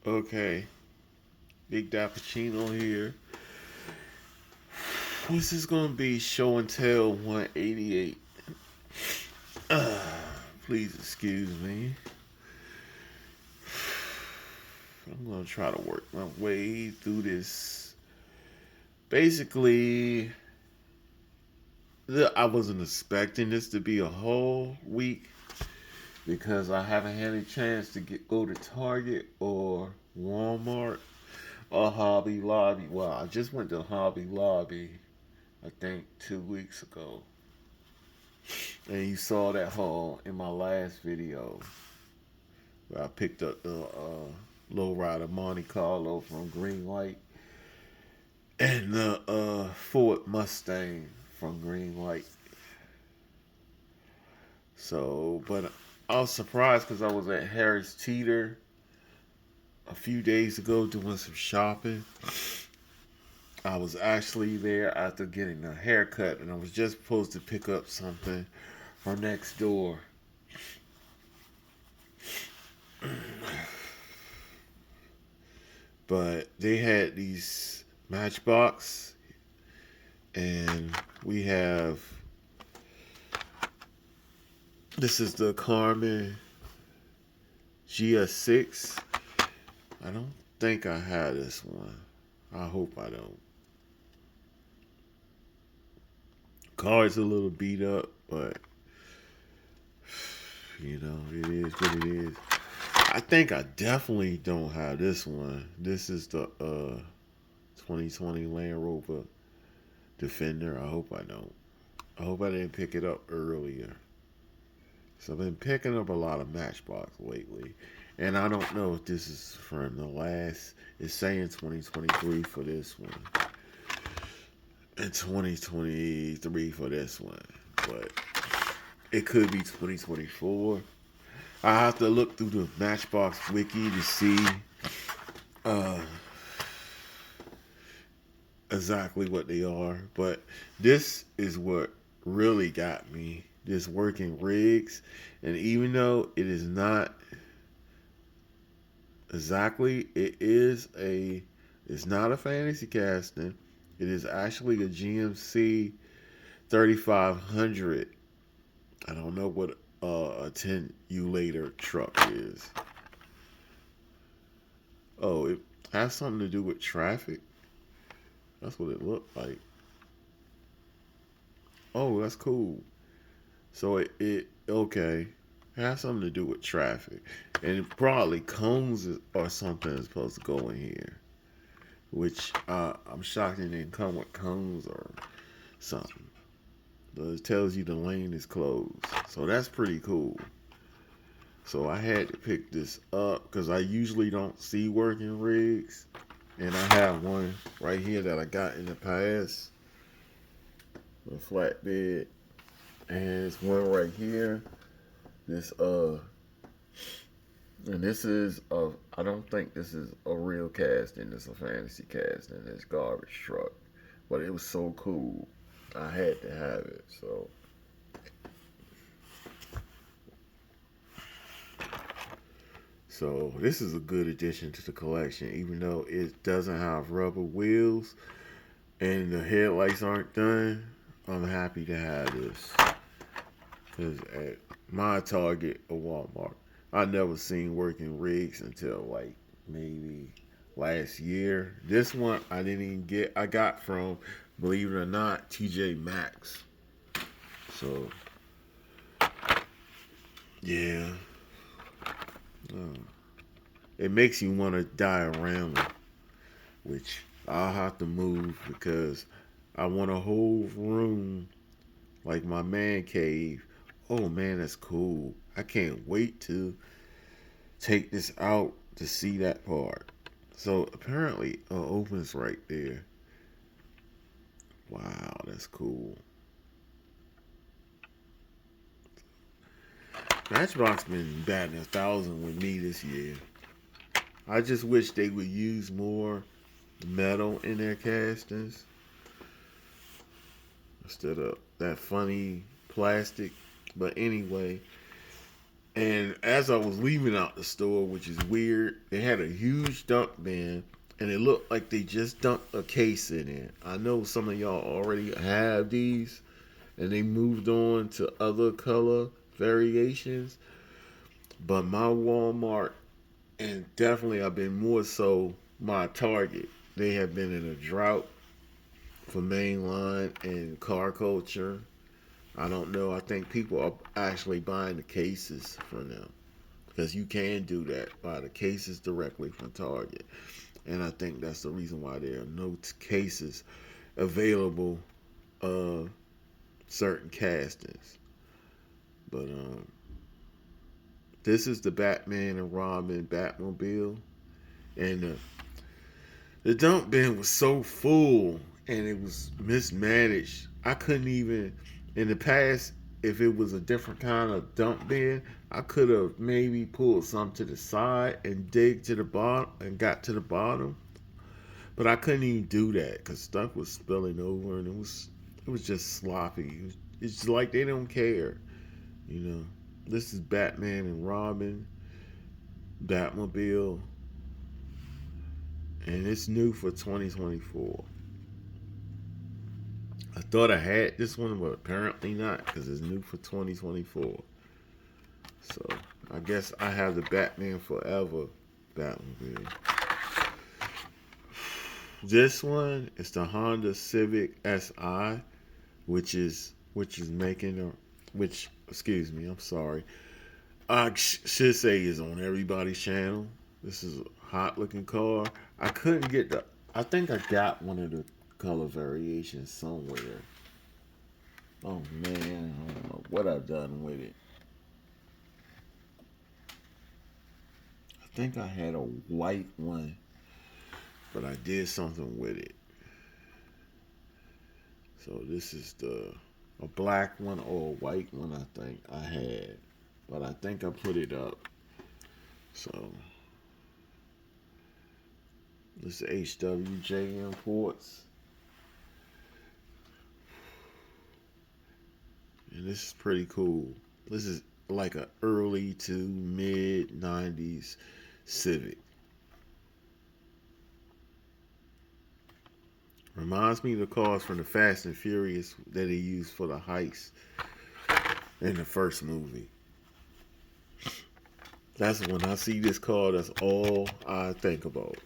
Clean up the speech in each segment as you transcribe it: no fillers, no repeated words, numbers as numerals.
Okay, Big Dappuccino here. What's this gonna be? Show and Tell 188. Please excuse me. I'm gonna try to work my way through this. Basically, I wasn't expecting this to be a whole week because I haven't had a chance to go to Target or Walmart or Hobby Lobby. Well, I just went to Hobby Lobby, I think 2 weeks ago, and you saw that haul in my last video where I picked up the lowrider Monte Carlo from Greenlight and the Ford Mustang from Greenlight. So, but I was surprised because I was at Harris Teeter a few days ago doing some shopping. I was actually there after getting a haircut, and I was just supposed to pick up something from next door. But they had these Matchbox, and we have this is the Carmen GS6. I don't think I had this one. I hope I don't. Car's a little beat up, but it is what it is. I think I definitely don't have this one. This is the 2020 Land Rover Defender. I hope I don't. I hope I didn't pick it up earlier. So I've been picking up a lot of Matchbox lately. And I don't know if this is from the last. It's saying 2023 for this one. And 2023 for this one. But it could be 2024. I have to look through the Matchbox wiki to see uh, exactly what they are. But this is what really got me. This working rigs. And even though it is not exactly, it's not a fantasy casting. It is actually a GMC 3500. I don't know what a 10U later truck is. Oh, it has something to do with traffic. That's what it looked like. Oh, that's cool. So it okay. It has something to do with traffic. And probably cones or something is supposed to go in here. Which I'm shocked it didn't come with cones or something. But it tells you the lane is closed. So that's pretty cool. So I had to pick this up because I usually don't see working rigs. And I have one right here that I got in the past. A flatbed. And there's one right here. This and this is I don't think this is a real casting. It's a fantasy casting. This garbage truck. But it was so cool. I had to have it. So this is a good addition to the collection, even though it doesn't have rubber wheels and the headlights aren't done. I'm happy to have this because at my Target or Walmart, I never seen working rigs until like maybe last year. This one I didn't even get. I got from, believe it or not, TJ Maxx. So yeah, uh, it makes you want to diorama, which I'll have to move because I want a whole room like my man cave. Oh man, that's cool. I can't wait to take this out to see that part. So apparently, opens right there. Wow, that's cool. Matchbox been batting 1,000 with me this year. I just wish they would use more metal in their castings instead of that funny plastic. But anyway, And as I was leaving out the store, which is weird, they had a huge dunk bin, and it looked like they just dumped a case in it. I know some of y'all already have these, and they moved on to other color variations. But my Walmart, and definitely I've been more so my Target, they have been in a drought for mainline and car culture. I don't know. I think people are actually buying the cases from them because you can do that, buy the cases directly from Target. And I think that's the reason why there are no cases available of certain castings. But this is the Batman and Robin Batmobile, and the dump bin was so full and it was mismanaged. I couldn't even, in the past, if it was a different kind of dump bin, I could have maybe pulled some to the side and dig to the bottom and got to the bottom. But I couldn't even do that because stuff was spilling over and it was just sloppy. It's like they don't care, you know. This is Batman and Robin Batmobile, and it's new for 2024. I thought I had this one, but apparently not because it's new for 2024. So I guess I have the Batman Forever Batmobile. This one is the Honda Civic Si, which is making a which excuse me, I'm sorry. I should say is on everybody's channel. This is a hot looking car. I couldn't get the. I think I got one of the color variations somewhere. Oh man, I don't know what I've done with it. I think I had a white one, but I did something with it. So this is the a black one or a white one. I think I had, but I think I put it up. So this is HWJ imports. And this is pretty cool. This is like a early to mid 90s Civic. Reminds me of the cars from the Fast and Furious that they used for the heist in the first movie. That's when I see this car, that's all I think about.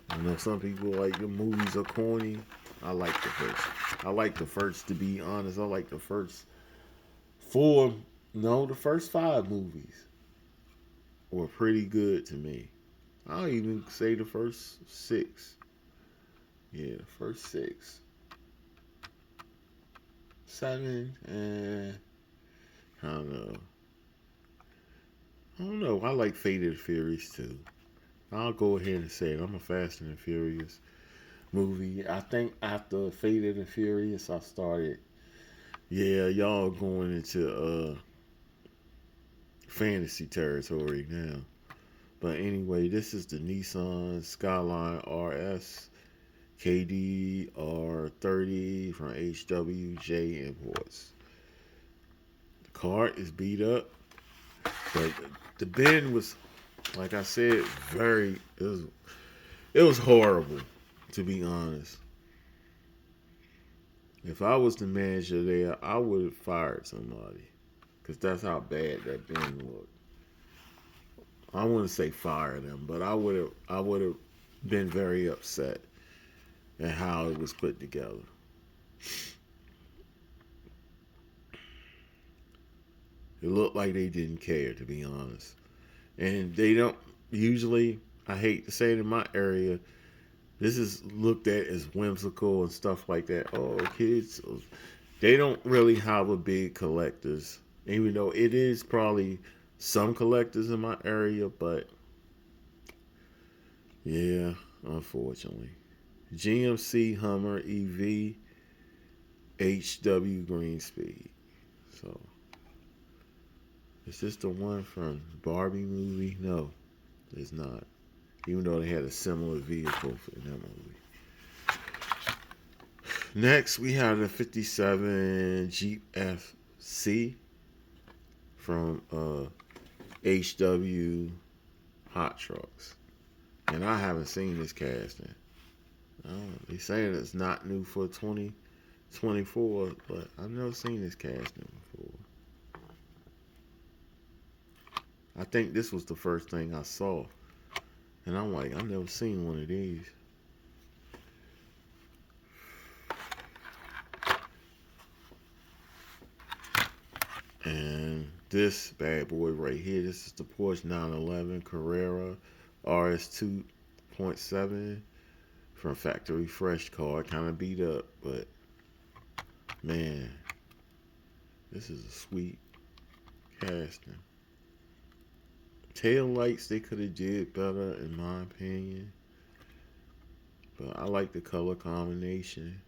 I know some people like the movies are corny. I like the first. I like the first, to be honest. I like the first four, no, the first five movies were pretty good to me. I'll even say the first six. Yeah, the first six. Seven, I don't know. I don't know. I like Fate of the Furious too. I'll go ahead and say it. I'm a Fast and the Furious movie. I think after Fate of the Furious, I started. Yeah, y'all going into fantasy territory now. But anyway, this is the Nissan Skyline RS KDR30 from HWJ Imports. The car is beat up, but the bin was, like I said, it was horrible, to be honest. If I was the manager there, I would have fired somebody, because that's how bad that bin looked. I wouldn't say fire them, but I would have been very upset at how it was put together. It looked like they didn't care, to be honest. And they don't usually, I hate to say it in my area, this is looked at as whimsical and stuff like that. Oh, kids, they don't really have a big collectors, even though it is probably some collectors in my area, but yeah, unfortunately. GMC Hummer EV HW Green Speed. So, is this the one from Barbie movie? No, it's not. Even though they had a similar vehicle in that movie. Next, we have the 57 Jeep FC from HW hot trucks. And I haven't seen this casting. They saying it's not new for 2024, but I've never seen this casting before. I think this was the first thing I saw. And I'm like, I've never seen one of these. And this bad boy right here, this is the Porsche 911 Carrera RS 2.7 from factory fresh car. Kind of beat up, but man, this is a sweet casting. Tail lights they could have did better in my opinion, but I like the color combination.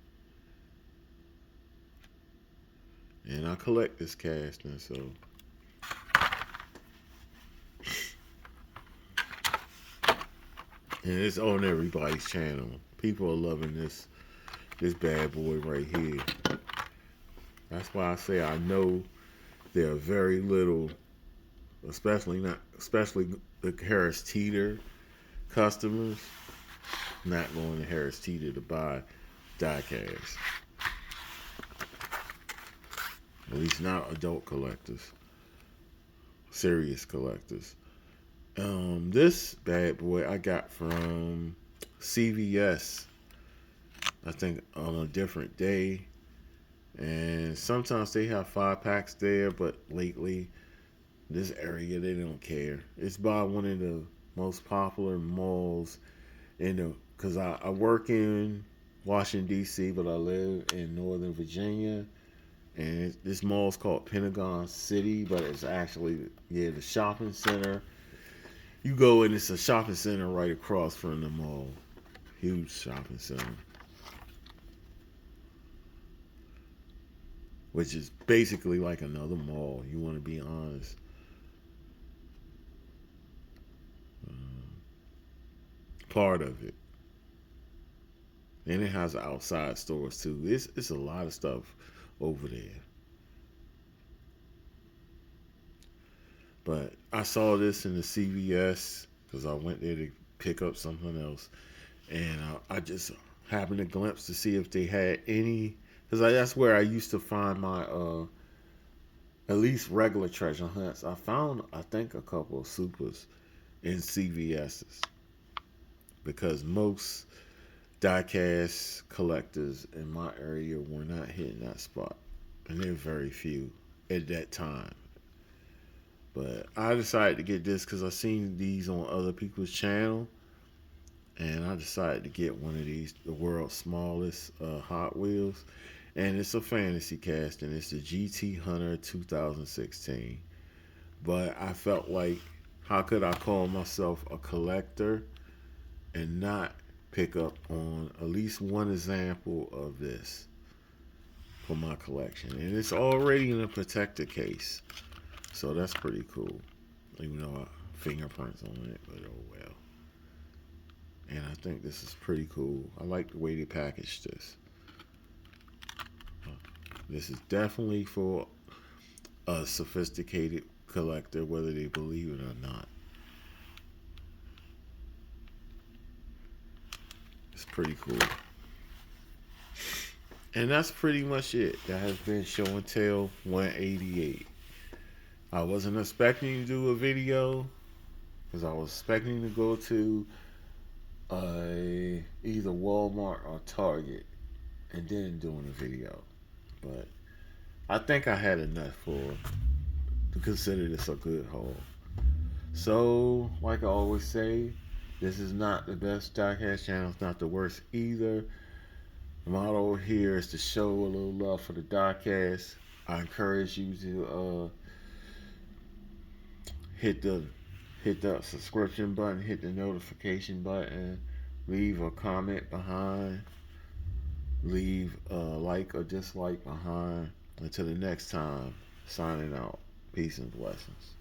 And I collect this casting, so and it's on everybody's channel. People are loving this bad boy right here. That's why I say I know there are very little, especially the Harris Teeter customers, not going to Harris Teeter to buy diecast. At least not adult collectors, serious collectors. This bad boy I got from CVS, I think on a different day. And sometimes they have 5-packs there, but lately, this area, they don't care. It's by one of the most popular malls because I work in Washington, D.C., but I live in Northern Virginia. And this mall is called Pentagon City, but it's actually, the shopping center. You go and it's a shopping center right across from the mall. Huge shopping center. Which is basically like another mall, you want to be honest. Part of it. And it has outside stores too. It's a lot of stuff over there. But I saw this in the CVS because I went there to pick up something else. And I just happened to glimpse to see if they had any. Because that's where I used to find my, at least regular treasure hunts. I found, I think, a couple of supers in CVS's. Because most diecast collectors in my area were not hitting that spot. And there were very few at that time. But I decided to get this because I seen these on other people's channel. And I decided to get one of these, the world's smallest Hot Wheels. And it's a fantasy cast, and it's the GT Hunter 2016. But I felt like, how could I call myself a collector and not pick up on at least one example of this for my collection? And it's already in a protector case, so that's pretty cool. Even though fingerprints on it, but oh well. And I think this is pretty cool. I like the way they packaged this. This is definitely for a sophisticated collector, whether they believe it or not. It's pretty cool. And that's pretty much it. That has been Show and Tell 188. I wasn't expecting to do a video because I was expecting to go to either Walmart or Target and then doing a video. But I think I had enough to consider this a good haul. So, like I always say, this is not the best diecast channel. It's not the worst either. The motto here is to show a little love for the diecast. I encourage you to hit the subscription button, hit the notification button, leave a comment behind, leave a like or dislike behind. Until the next time, signing out. Peace and blessings.